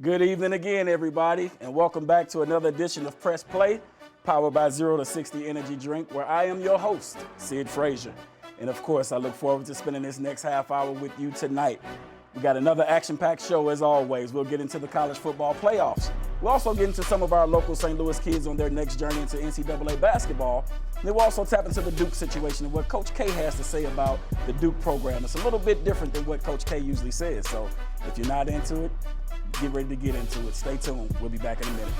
Good evening again, everybody, and welcome back to another edition of Press Play, powered by 0 to 60 Energy Drink, where I am your host, Sid Frazier. And of course, I look forward to spending this next half hour with you tonight. We got another action-packed show as always. We'll get into the college football playoffs. We'll also get into some of our local St. Louis kids on their next journey into NCAA basketball. And then we'll also tap into the Duke situation and what Coach K has to say about the Duke program. It's a little bit different than what Coach K usually says. So if you're not into it, get ready to get into it. Stay tuned. We'll be back in a minute.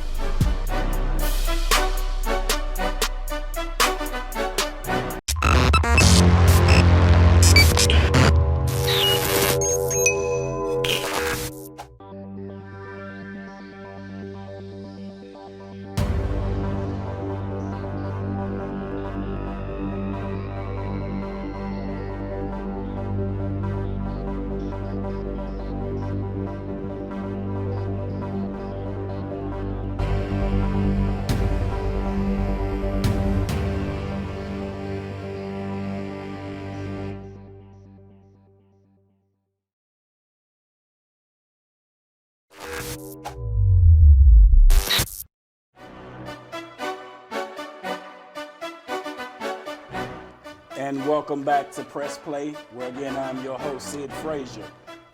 And welcome back to Press Play, where again I'm your host, Sid Frazier.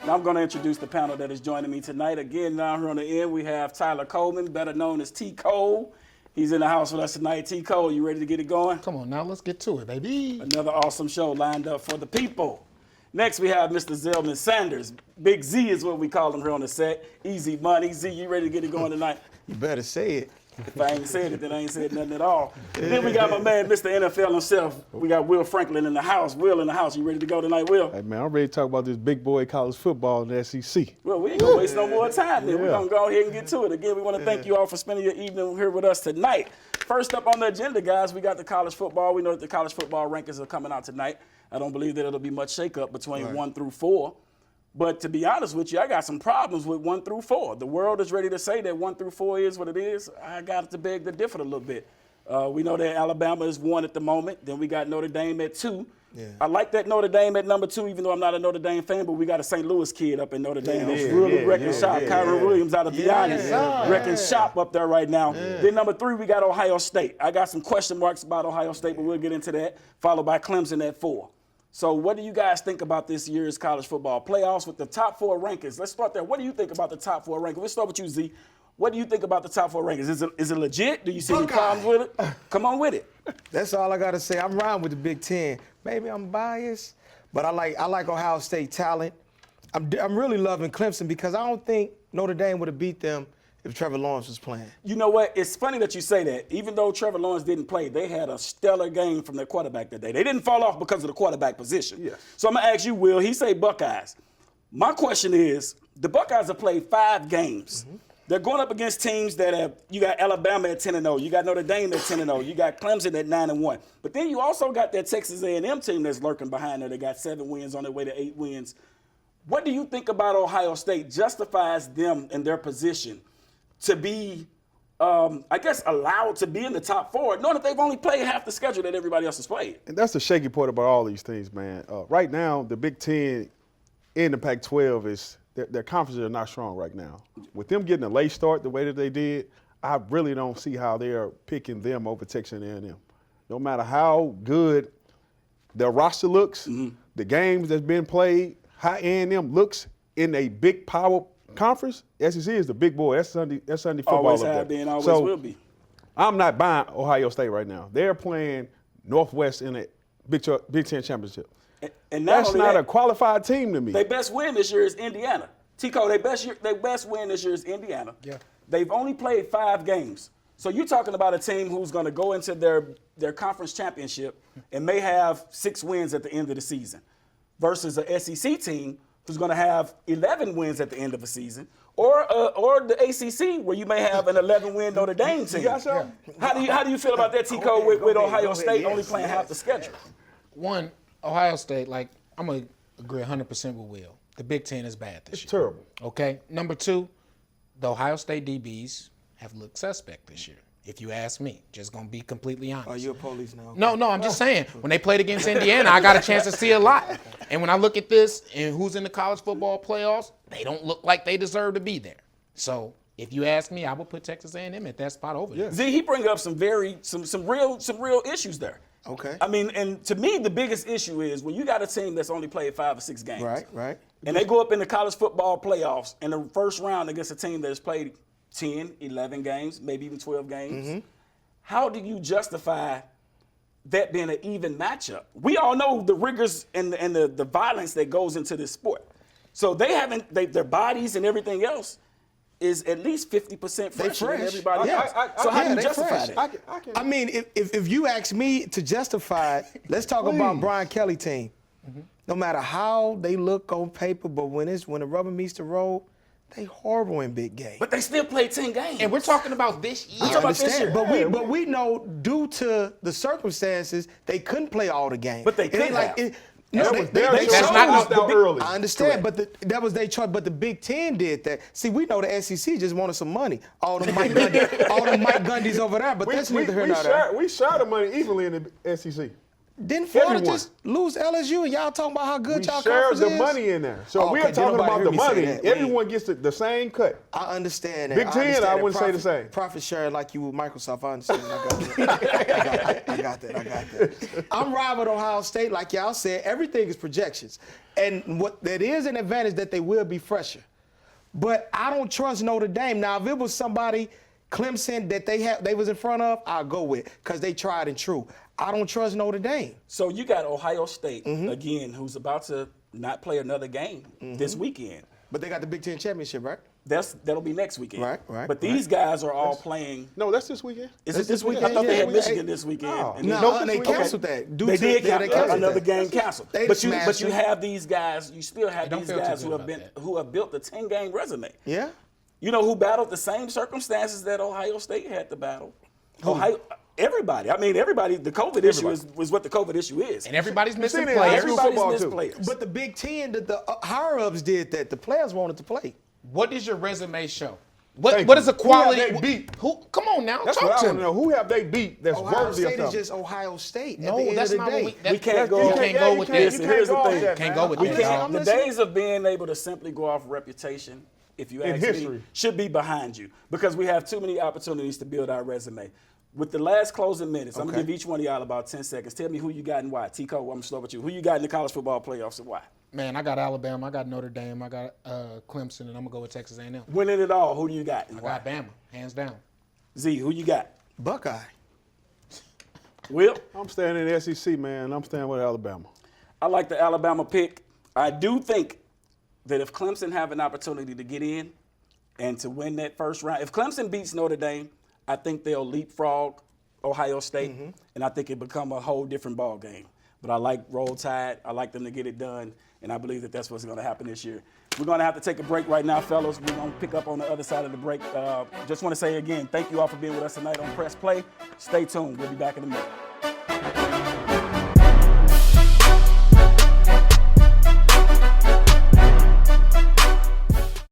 Now I'm going to introduce the panel that is joining me tonight. Again, down here on the end, we have Tyler Coleman, better known as T. Cole. He's in the house with us tonight. T. Cole, you ready to get it going? Come on now, let's get to it, baby. Another awesome show lined up for the people. Next, we have Mr. Zelman Sanders. Big Z is what we call him here on the set. Easy Money. Z, you ready to get it going tonight? You better say it. If I ain't said it, then I ain't said nothing at all. Then we got my man, Mr. NFL himself. We got Will Franklin in the house. Will in the house. You ready to go tonight, Will? Hey, man, I'm ready to talk about this big boy college football in the SEC. Well, we ain't going to waste no more time then. We're going to go ahead and get to it. Again, we want to thank you all for spending your evening here with us tonight. First up on the agenda, guys, we got the college football. We know that the college football rankings are coming out tonight. I don't believe that it'll be much shakeup between 1 through 4. But to be honest with you, I got some problems with 1 through 4. The world is ready to say that 1 through 4 is what it is. I got to beg to differ a little bit. We know that Alabama is 1 at the moment. Then we got Notre Dame at 2. Yeah. I like that Notre Dame at number 2, even though I'm not a Notre Dame fan, but we got a St. Louis kid up in Notre Dame who's really wrecking shop. Kyron Williams out of Beyond wrecking shop up there right now. Then number 3, we got Ohio State. I got some question marks about Ohio State, but we'll get into that, followed by Clemson at 4. So what do you guys think about this year's college football playoffs with the top 4 rankings? Let's start there. What do you think about the top 4 rankings? Let's start with you, Z. What do you think about the top 4 rankings? Is it legit? Do you see any problems with it? Come on with it. That's all I got to say. I'm riding with the Big Ten. Maybe I'm biased, but I like Ohio State talent. I'm really loving Clemson because I don't think Notre Dame would have beat them if Trevor Lawrence was playing. You know what? It's funny that you say that. Even though Trevor Lawrence didn't play, they had a stellar game from their quarterback that day. They didn't fall off because of the quarterback position. Yes. So I'm going to ask you, Will. He say Buckeyes. My question is, the Buckeyes have played 5 games. Mm-hmm. They're going up against teams that have, you got Alabama at 10-0, you got Notre Dame at 10-0, you got Clemson at 9-1. But then you also got that Texas A&M team that's lurking behind there. They got 7 wins on their way to 8 wins. What do you think about Ohio State justifies them in their position to be, I guess, allowed to be in the top 4, knowing that they've only played half the schedule that everybody else has played? And that's the shaky part about all these things, man. Right now, the Big Ten and the Pac-12 is their conferences are not strong right now. With them getting a late start the way that they did, I really don't see how they are picking them over Texas A&M. No matter how good their roster looks, the games that's been played, how A&M looks in a big power conference, SEC is the big boy. That's Sunday football. Always have been, always will be. I'm not buying Ohio State right now. They're playing Northwest in a Big Ten championship. And that's not a qualified team to me. Their best win this year is Indiana. Tico, their best win this year is Indiana. Yeah. They've only played 5 games. So you're talking about a team who's going to go into their conference championship and may have 6 wins at the end of the season versus an SEC team who's going to have 11 wins at the end of the season, or the ACC where you may have an 11-win Notre Dame team. You got something? How do you feel about that, Tico, with Ohio State only playing half the schedule? One, Ohio State, I'm going to agree 100% with Will. The Big Ten is bad this year. It's terrible. Okay. Number 2, the Ohio State DBs have looked suspect this year. if you ask me. Just going to be completely honest. Are you a police now? No, I'm just saying. When they played against Indiana, I got a chance to see a lot. And when I look at this and who's in the college football playoffs, they don't look like they deserve to be there. So if you ask me, I would put Texas A&M at that spot over there. Z, he bring up some real issues there. Okay. I mean, and to me, the biggest issue is when you got a team that's only played 5 or 6 games. Right. And they go up in the college football playoffs in the first round against a team that's played 10, 11 games, maybe even 12 games. How do you justify that being an even matchup? We all know the rigors and the violence that goes into this sport. So their bodies and everything else is at least 50% fresher than everybody else. So how do you justify that? I mean, if you ask me to justify it, let's talk about Brian Kelly team. No matter how they look on paper, but when the rubber meets the road, they horrible in big games. But they still played 10 games. And we're talking about this year. I'm talking about this year. But we know due to the circumstances, they couldn't play all the games. But they could have. They That's not chose early. I understand, but that was their choice. But the Big Ten did that. See, we know the SEC just wanted some money. All the Mike Gundys over there, but that's neither here nor there. We share the money evenly in the SEC. Didn't Florida Everyone. just lose LSU and y'all talking about how good y'all share conference the is? money in there. So Oh, we're okay, talking nobody about heard the me say money. that. Everyone gets the same cut. I understand that. Big Ten, understand I that. wouldn't say the same. Profit sharing like you with Microsoft. I understand. I got that. I'm riding with Ohio State, like y'all said. Everything is projections, and what that is an advantage that they will be fresher. But I don't trust Notre Dame. Now, if it was somebody, Clemson, that they was in front of, I'll go with, because they tried and true. I don't trust Notre Dame. So you got Ohio State, again, who's about to not play another game this weekend. But they got the Big Ten championship, right? That'll be next weekend. Right. But these guys are all playing. No, that's this weekend. Is it this weekend? weekend? I thought they had Yeah. Michigan this weekend. No. And No, then- they canceled that. They did cancel another that. game canceled. They But you smashed it. have these guys. You still have don't these feel too guys good about that. who have built a 10-game resume. Yeah. You know who battled the same circumstances that Ohio State had to battle? Everybody. I mean, everybody. The COVID issue was what the COVID issue is. And everybody's missing seen it in players. high school Everybody's football, missed too. players. But the Big Ten, the higher-ups did that. The players wanted to play. What does your resume show? Thank What you. is a Who have quality? they beat? Who? Come on now, That's talk what I to want to me. know. Who have they beat that's Ohio worthy of State is something? just Ohio State. No, at the end that's of the not day. what we. We can't go. You can't go with this. Here's the thing. Can't go with We that, can't. dog. The listening. days of being able to simply go off reputation, if you In ask me, history. should be behind you because we have too many opportunities to build our resume. With the last closing minutes, I'm gonna give each one of y'all about 10 seconds. Tell me who you got and why. Tico, I'm gonna start with you. Who you got in the college football playoffs and why? Man, I got Alabama, I got Notre Dame, I got Clemson, and I'm gonna go with Texas A&M. Winning it all, who do you got and I why? got Bama, hands down. Z, who you got? Buckeye. Will? I'm staying in the SEC, man. I'm staying with Alabama. I like the Alabama pick. I do think that if Clemson have an opportunity to get in and to win that first round, if Clemson beats Notre Dame, I think they'll leapfrog Ohio State, and I think it become a whole different ball game. But I like Roll Tide. I like them to get it done, and I believe that that's what's going to happen this year. We're going to have to take a break right now, fellas. We're going to pick up on the other side of the break. Just want to say again, thank you all for being with us tonight on Press Play. Stay tuned. We'll be back in a minute.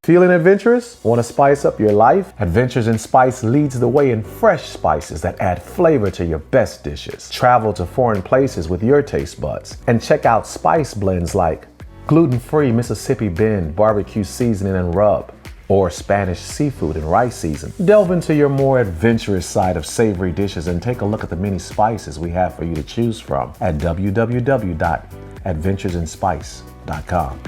Feeling adventurous? Want to spice up your life? Adventures in Spice leads the way in fresh spices that add flavor to your best dishes. Travel to foreign places with your taste buds and check out spice blends like gluten-free Mississippi Bend barbecue seasoning and rub, or Spanish seafood and rice season. Delve into your more adventurous side of savory dishes and take a look at the many spices we have for you to choose from at www.adventuresinspice.com.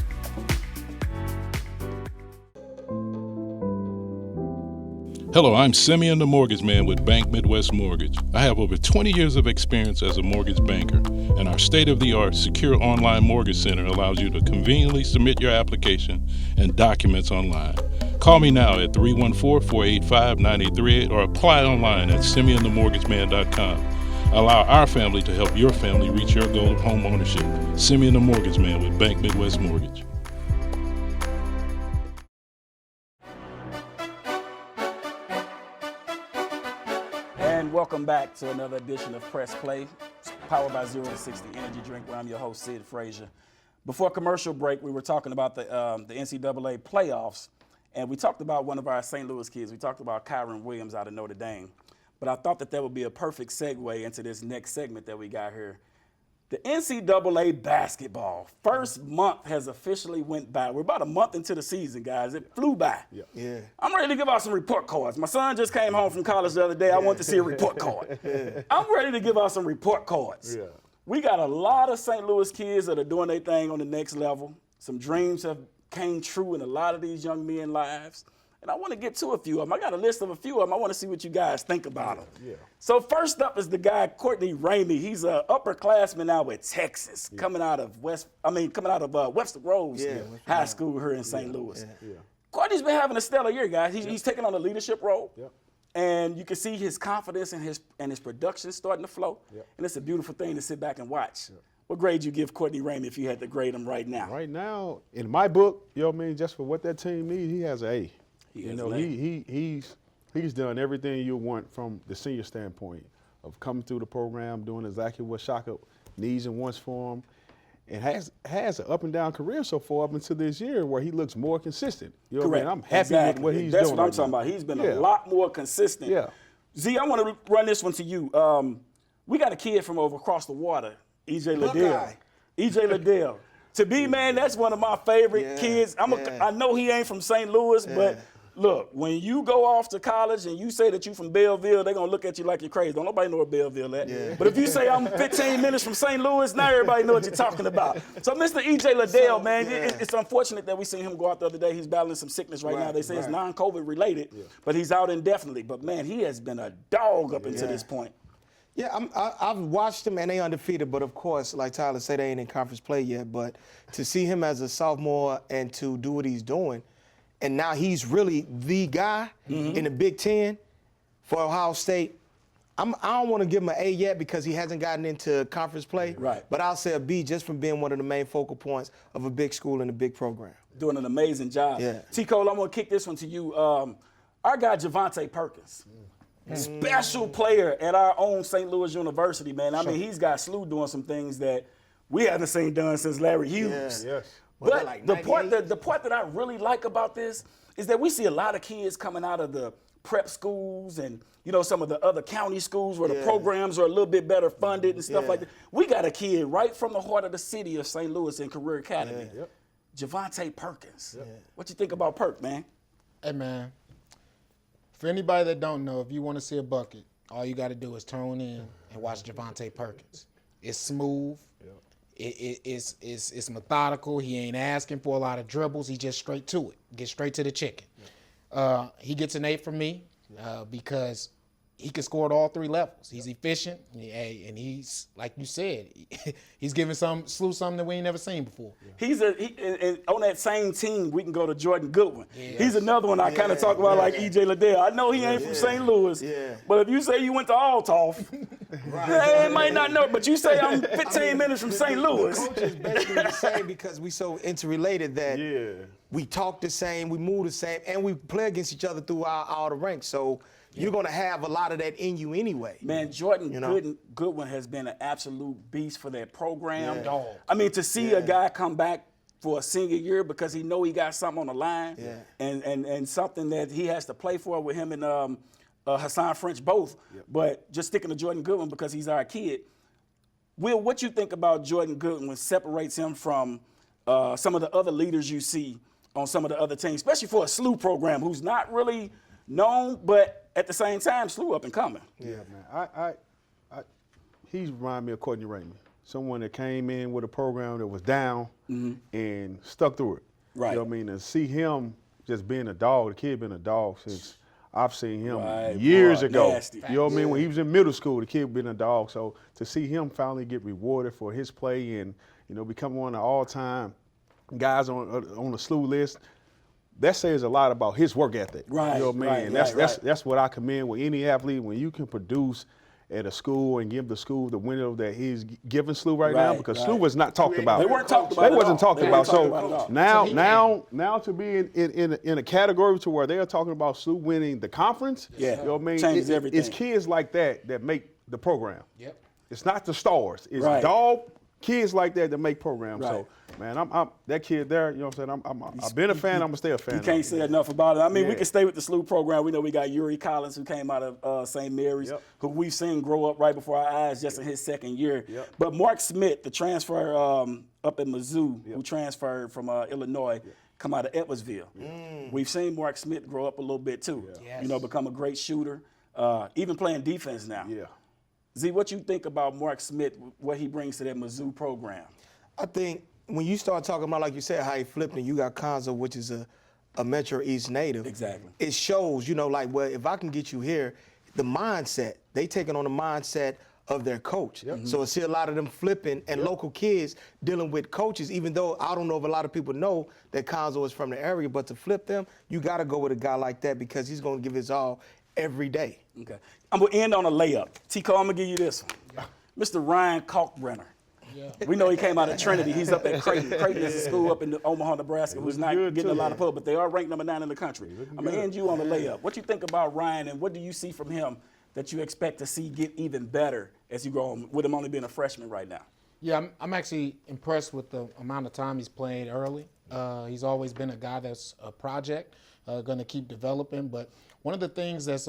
Hello, I'm Simeon the Mortgage Man with Bank Midwest Mortgage. I have over 20 years of experience as a mortgage banker, and our state-of-the-art secure online mortgage center allows you to conveniently submit your application and documents online. Call me now at 314-485-9838 or apply online at simeonthemortgageman.com. Allow our family to help your family reach your goal of home ownership. Simeon the Mortgage Man with Bank Midwest Mortgage. And welcome back to another edition of Press Play, powered by 0 to 60 Energy Drink, where I'm your host, Sid Frazier. Before commercial break, we were talking about the NCAA playoffs, and we talked about one of our St. Louis kids. We talked about Kyron Williams out of Notre Dame. But I thought that would be a perfect segue into this next segment that we got here. The NCAA basketball first month has officially went by. We're about a month into the season, guys. It flew by. Yeah. I'm ready to give out some report cards. My son just came home from college the other day. I want to see a report card. I'm ready to give out some report cards. Yeah. We got a lot of St. Louis kids that are doing their thing on the next level. Some dreams have came true in a lot of these young men's lives. And I want to get to a few of them. I got a list of a few of them. I want to see what you guys think about them. Yeah. So first up is the guy, Courtney Ramey. He's an upperclassman now at Texas, coming out of Webster Groves High School here in St. Louis. Yeah. Courtney's been having a stellar year, guys. He's taking on a leadership role. Yep. And you can see his confidence and his production starting to flow. Yep. And it's a beautiful thing to sit back and watch. Yep. What grade you give Courtney Ramey if you had to grade him right now? Right now, in my book, you know what I mean, just for what that team needs, he has an A. He's done everything you want from the senior standpoint of coming through the program, doing exactly what Shaka needs and wants for him, and has an up and down career so far up until this year where he looks more consistent. You know Correct. what I mean? I'm happy with what he's doing. That's what I'm right talking now. about. He's been a lot more consistent. Yeah. Z, I want to run this one to you. We got a kid from over across the water, EJ Liddell. EJ Liddell. To be, man, that's one of my favorite kids. I know he ain't from St. Louis, but look, when you go off to college and you say that you from Belleville, they're going to look at you like you're crazy. Don't nobody know where Belleville at. Yeah. But if you say I'm 15 minutes from St. Louis, now everybody know what you're talking about. So Mr. EJ Liddell, man, it's unfortunate that we seen him go out the other day. He's battling some sickness right now. They say it's non-COVID related, but he's out indefinitely. But, man, he has been a dog up until this point. Yeah, I've watched them, and they undefeated. But, of course, like Tyler said, they ain't in conference play yet. But to see him as a sophomore and to do what he's doing, and now he's really the guy in the Big Ten for Ohio State. I don't want to give him an A yet because he hasn't gotten into conference play. Right. But I'll say a B just from being one of the main focal points of a big school and a big program. Doing an amazing job. Yeah. T-Cole, I'm going to kick this one to you. Our guy, Javante Perkins. Special player at our own St. Louis University, man. I mean, he's got Slew doing some things that we haven't seen done since Larry Hughes. Yeah. Yes. But like the part that I really like about this is that we see a lot of kids coming out of the prep schools and, you know, some of the other county schools where the programs are a little bit better funded and stuff like that. We got a kid right from the heart of the city of St. Louis in Career Academy, Javante Perkins. What you think about Perk, man? Hey, man. For anybody that don't know, if you want to see a bucket, all you got to do is tune in and watch Javante Perkins. It's smooth. It's methodical. He ain't asking for a lot of dribbles. He just straight to it. Get straight to the chicken. He gets an 8 from me because he can score at all 3 levels. He's efficient, and he's, like you said, he's giving Slew something that we ain't never seen before. And on that same team, we can go to Jordan Goodwin. He's another one I kind of talk about like EJ Liddell. I know he ain't from St. Louis, but if you say you went to Althoff, they might not know. But you say I'm 15 minutes from St. Louis. The coach is basically the same because we so interrelated that we talk the same, we move the same, and we play against each other through all the ranks. So you're going to have a lot of that in you anyway. Man, Jordan Goodwin has been an absolute beast for that program. I mean, to see a guy come back for a senior year because he know he got something on the line and something that he has to play for with him and Hassan French both. But just sticking to Jordan Goodwin because he's our kid. Will, what you think about Jordan Goodwin separates him from some of the other leaders you see on some of the other teams, especially for a SLU program who's not really known, but at the same time, SLU up and coming. Yeah, man. He's remind me of Courtney Ramey, someone that came in with a program that was down and stuck through it. Right. You know what I mean? And see him just being a dog, the kid been a dog since I've seen him years ago. Nasty. You know what I mean? When he was in middle school, the kid been a dog. So to see him finally get rewarded for his play and, you know, become one of the all-time guys on the SLU list, that says a lot about his work ethic. Right. You know what I mean? Right, that's what I commend with any athlete. When you can produce at a school and give the school the window that he's giving SLU right now, because SLU was not talked about. They weren't talked about. They wasn't talked about. So now to be in a category to where they are talking about SLU winning the conference. Yeah. You know what I mean? Changes everything. It's kids like that make the program. Yep. It's not the stars. It's Right. dog kids like that make programs. Right. So, man, I'm that kid there. You know what I'm saying? I've been a fan. I'm gonna stay a fan. You can't say enough about it. I mean, we Yeah. can stay with the SLU program. We know we got Yuri Collins, who came out of St. Mary's, Yep. who we've seen grow up right before our eyes just in his second year. Yep. But Mark Smith, the transfer up in Mizzou, who transferred from Illinois, come out of Edwardsville. We've seen Mark Smith grow up a little bit too. Yes. You know, become a great shooter, even playing defense now. Yeah. Z, what you think about Mark Smith, what he brings to that Mizzou program? I think when you start talking about, like you said, how he flipped and you got Konzo, which is a Metro East native. Exactly. It shows, you know, like, well, if I can get you here, the mindset, they taking on the mindset of their coach. So I see a lot of them flipping and local kids dealing with coaches, even though I don't know if a lot of people know that Konzo is from the area, but to flip them, you got to go with a guy like that because he's going to give his all every day. Okay. I'm going to end on a layup. T-Co, I'm going to give you this one. Mr. Ryan Kalkbrenner. Yeah. We know he came out of Trinity. He's up at Creighton. Creighton is a school up in Omaha, Nebraska, who's not good, getting too. a lot of pub, but they are ranked number 9 in the country. I'm going to end you on the layup. What you think about Ryan, and what do you see from him that you expect to see get even better as you grow on, with him only being a freshman right now? Yeah, I'm actually impressed with the amount of time he's played early. He's always been a guy that's a project, going to keep developing. But one of the things that's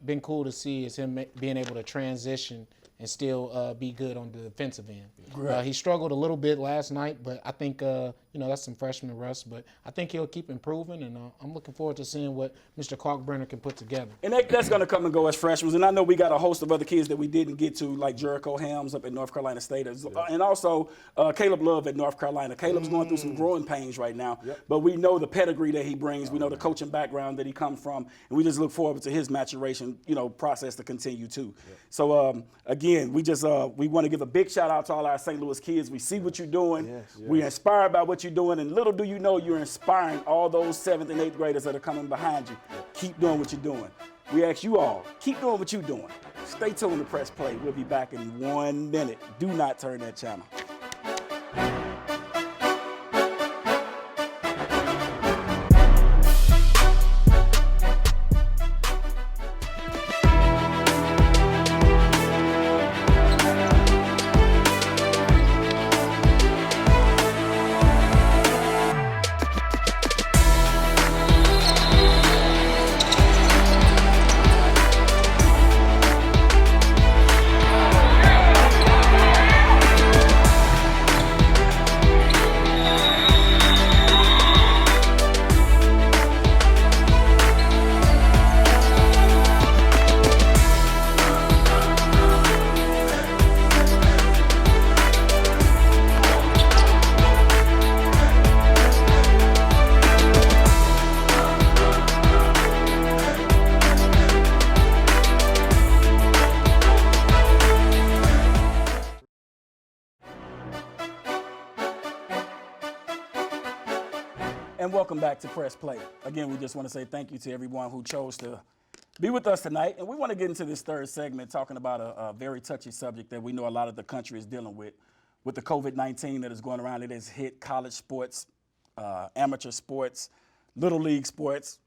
been cool to see is him being able to transition and still be good on the defensive end. He struggled a little bit last night, but I think that's some freshman rust. But I think he'll keep improving, and I'm looking forward to seeing what Mr. Kalkbrenner can put together. And that's going to come and go as freshmen. And I know we got a host of other kids that we didn't get to, like Jericho Hams up at North Carolina State, and also Caleb Love at North Carolina. Caleb's going through some growing pains right now, but we know the pedigree that he brings. We know the coaching background that he comes from, and we just look forward to his maturation, process to continue too. So again, we want to give a big shout out to all our St. Louis kids. We see what you're doing. We're inspired by what you're doing, and little do you know, you're inspiring all those 7th and 8th graders that are coming behind you. Keep doing what you're doing. We ask you all, keep doing what you're doing. Stay tuned to Press Play. We'll be back in 1 minute. Do not turn that channel. And welcome back to Press Play. Again, we just want to say thank you to everyone who chose to be with us tonight. And we want to get into this third segment talking about a very touchy subject that we know a lot of the country is dealing with the COVID-19 that is going around. It has hit college sports, amateur sports, little league sports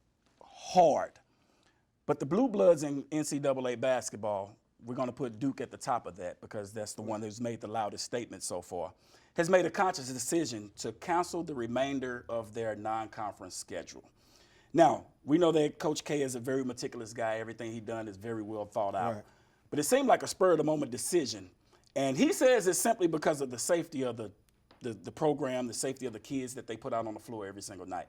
hard. But the Blue Bloods in NCAA basketball, we're going to put Duke at the top of that because that's the one that's made the loudest statement so far, has made a conscious decision to cancel the remainder of their non-conference schedule. Now, we know that Coach K is a very meticulous guy. Everything he's done is very well thought out. Right. But it seemed like a spur-of-the-moment decision. And he says it's simply because of the safety of the program, the safety of the kids that they put out on the floor every single night.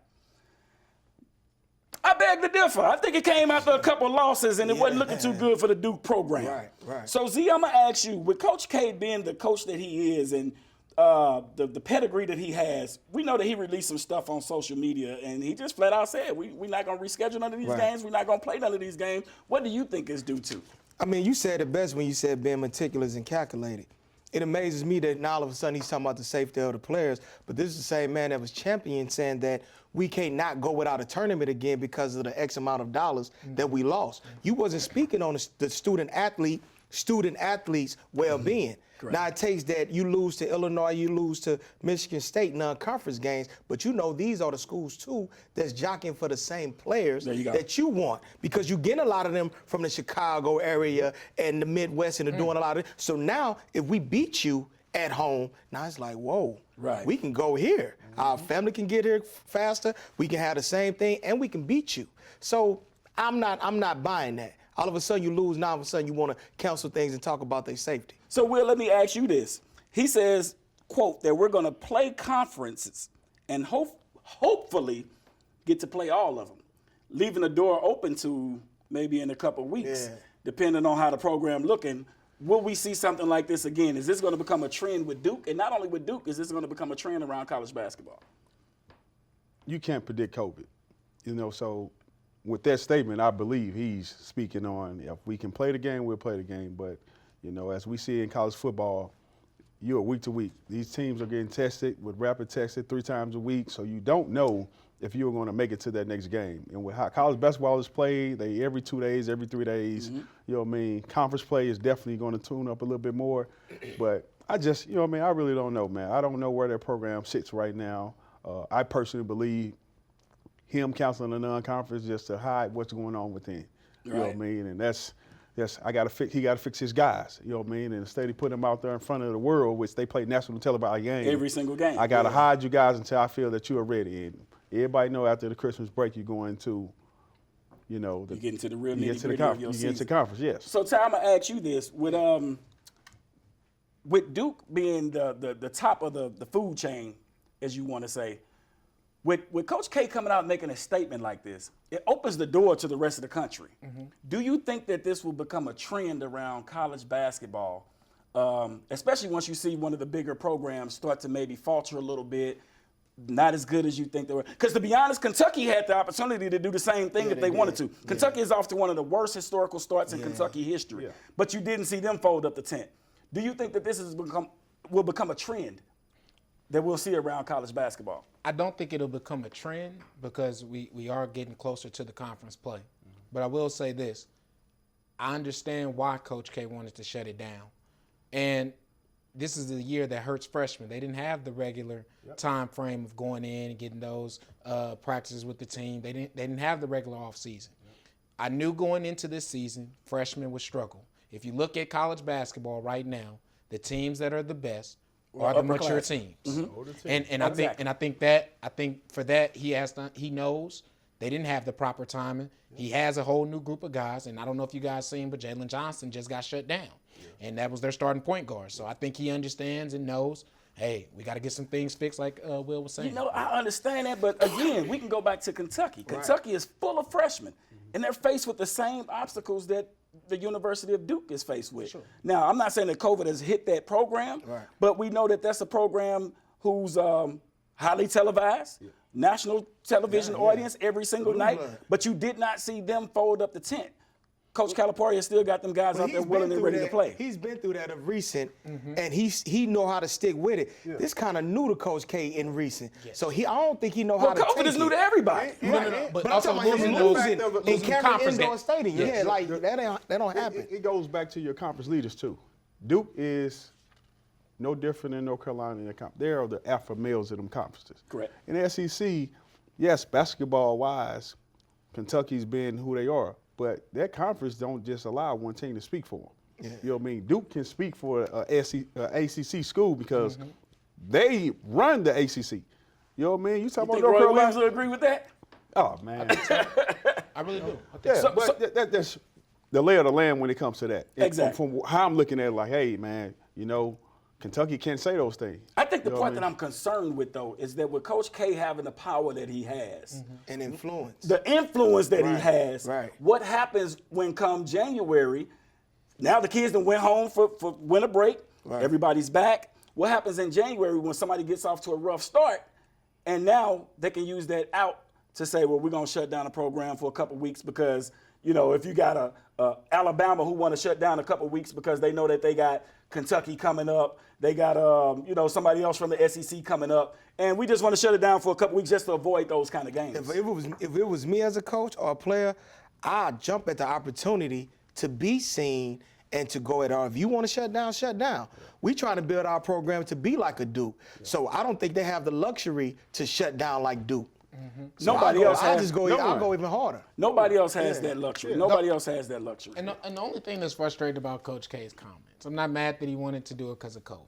I beg to differ. I think it came after a couple of losses and it wasn't looking too good for the Duke program. Right. So, Z, I'm going to ask you, with Coach K being the coach that he is and the pedigree that he has, we know that he released some stuff on social media and he just flat out said, we're not going to reschedule none of these games. We're not going to play none of these games. What do you think is due to? I mean, you said it best when you said being meticulous and calculated. It amazes me that now all of a sudden he's talking about the safety of the players, but this is the same man that was championing saying that we can't not go without a tournament again because of the X amount of dollars that we lost. You wasn't speaking on the student athletes' well-being. Now it takes that you lose to Illinois, you lose to Michigan State non-conference games, but you know these are the schools too that's jockeying for the same players that you want because you get a lot of them from the Chicago area and the Midwest and are doing a lot of it. So now if we beat you at home. Now it's like, whoa, Right. we can go here. Our family can get here faster. We can have the same thing, and we can beat you. So I'm not buying that. All of a sudden you lose. Now all of a sudden you want to cancel things and talk about their safety. So, Will, let me ask you this. He says, quote, that we're going to play conferences and hopefully get to play all of them, leaving the door open to maybe in a couple of weeks, depending on how the program looking. Will we see something like this again? Is this going to become a trend with Duke? And not only with Duke, is this going to become a trend around college basketball? You can't predict COVID, so with that statement, I believe he's speaking on if we can play the game, we'll play the game. But, as we see in college football, you're week to week. These teams are getting tested with rapid tested 3 times a week, so you don't know if you're going to make it to that next game. And with how college basketball is played, they every 2 days, every 3 days, Conference play is definitely going to tune up a little bit more. But I just, I really don't know, man. I don't know where that program sits right now. I personally believe him counseling a non-conference just to hide what's going on within. You know what I mean? And that's he got to fix his guys. You know what I mean? And instead of putting them out there in front of the world, which they play national televised games. Every single game. I got to hide you guys until I feel that you are ready. And everybody know after the Christmas break you're going to, you get into the real nitty-gritty of your season. You get into conference, yes. So, Ty, I'm going to ask you this. With Duke being the top of the food chain, as you want to say, with Coach K coming out and making a statement like this, it opens the door to the rest of the country. Do you think that this will become a trend around college basketball, especially once you see one of the bigger programs start to maybe falter a little bit, not as good as you think they were? Because to be honest, Kentucky had the opportunity to do the same thing if they wanted to. Kentucky is off to one of the worst historical starts in Kentucky history, but you didn't see them fold up the tent. Do you think that this will become a trend that we'll see around college basketball? I don't think it'll become a trend because we are getting closer to the conference play. But I will say this. I understand why Coach K wanted to shut it down. And this is the year that hurts freshmen. They didn't have the regular time frame of going in and getting those practices with the team. They didn't have the regular off season. I knew going into this season, freshmen would struggle. If you look at college basketball right now, the teams that are the best are the mature teams. And I think for that he knows they didn't have the proper timing. He has a whole new group of guys, and I don't know if you guys seen, but Jalen Johnson just got shut down. And that was their starting point guard. So I think he understands and knows, hey, we got to get some things fixed like Will was saying. I understand that, but again, we can go back to Kentucky. Kentucky is full of freshmen, and they're faced with the same obstacles that the University of Duke is faced with. Now, I'm not saying that COVID has hit that program, but we know that that's a program who's highly televised, national television audience every single night, but you did not see them fold up the tent. Coach Calipari has still got them guys out there willing and ready to play. He's been through that of recent, and he know how to stick with it. This kind of new to Coach K in recent, so I don't think he know how to take it. COVID is new to everybody. But I'm talking about him losing in Cameron Indoor Stadium. Like that don't happen. It goes back to your conference leaders too. Duke is no different than North Carolina in the conference. They are the alpha males of them conferences. Correct. In the SEC, yes, basketball-wise, Kentucky's been who they are. But that conference don't just allow one team to speak for them. You know what I mean? Duke can speak for ACC school because they run the ACC. You know what I mean? You talking about North Carolina? Williams will agree with that? Oh, man. I really do. That's the lay of the land when it comes to that. Exactly. From how I'm looking at it, like, hey, man, Kentucky can't say those things. I think the part that I'm concerned with, though, is that with Coach K having the power that he has, and influence, the influence that he has, what happens when come January? Now the kids done went home for winter break. Everybody's back. What happens in January when somebody gets off to a rough start, and now they can use that out to say, well, we're going to shut down the program for a couple weeks because, if you got a Alabama who want to shut down a couple weeks because they know that they got Kentucky coming up, they got somebody else from the SEC coming up, and we just want to shut it down for a couple weeks just to avoid those kind of games. If it was me as a coach or a player, I'd jump at the opportunity to be seen and to go at all. If you want to shut down, shut down. We trying to build our program to be like a Duke, so I don't think they have the luxury to shut down like Duke. So I'll go even harder. Nobody else has that luxury. Nobody else has that luxury. And the only thing that's frustrating about Coach K's comments, I'm not mad that he wanted to do it because of COVID.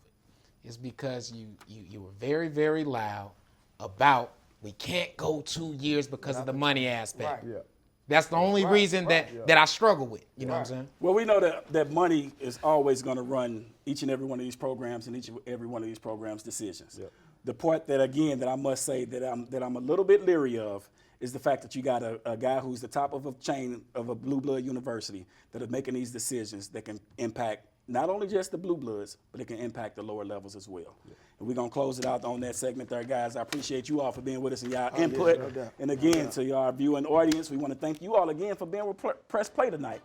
is because you were very, very loud about we can't go 2 years because of the money aspect. Right. Yeah. That's the only reason that I struggle with. You know what I'm saying? Well, we know that money is always going to run each and every one of these programs and each and every one of these programs' decisions. Yep. The part that, again, that I must say that I'm a little bit leery of is the fact that you got a guy who's the top of a chain of a blue blood university that are making these decisions that can impact not only just the blue bloods, but it can impact the lower levels as well. Yeah. And we're going to close it out on that segment there, guys. I appreciate you all for being with us and y'all input. no doubt. And again, to y'all viewing audience, we want to thank you all again for being with Press Play tonight.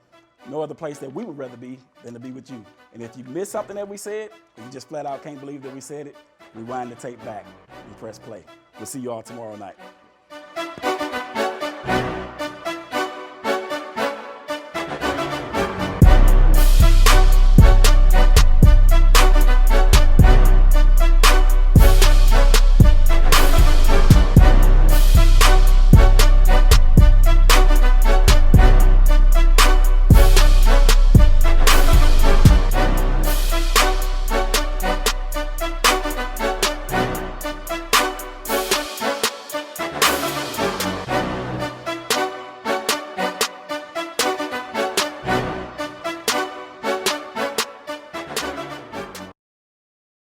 No other place that we would rather be than to be with you. And if you missed something that we said, and you just flat out can't believe that we said it, rewind the tape back and press play. We'll see you all tomorrow night.